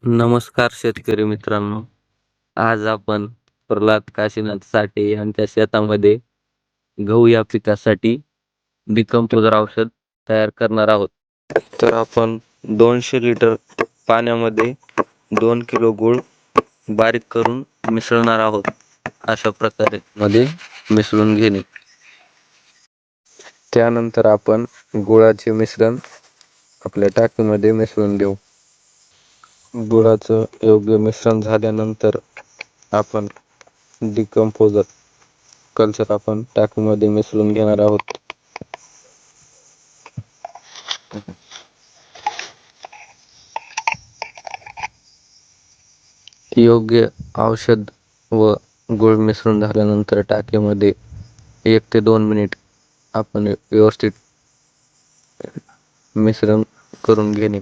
नमस्कार शेतकरी मित्रांनो. आज आपण प्रल्हाद काशीनाथ साठे यांच्या शेतामध्ये गहू या पिकासाठी डिकम्पोजर औषध तयार करणार आहोत. तर आपण 200 लिटर पाण्यामध्ये 2 किलो गूळ बारीक करून मिसळणार आहोत. अशा प्रकारे मध्ये मिसळून घेणे. त्यानंतर आपण गुळाचे मिश्रण आपल्या टाकीमध्ये मिसळून देऊ. गुळाचं योग्य मिश्रण झाल्यानंतर आपण डिकम्पोजर कल्चर आपण टाकीमध्ये मिसळून घेणार आहोत. योग्य औषध व गुळ मिसळून झाल्यानंतर टाकीमध्ये 1 ते 2 मिनिट आपण व्यवस्थित मिश्रण करून घेणे.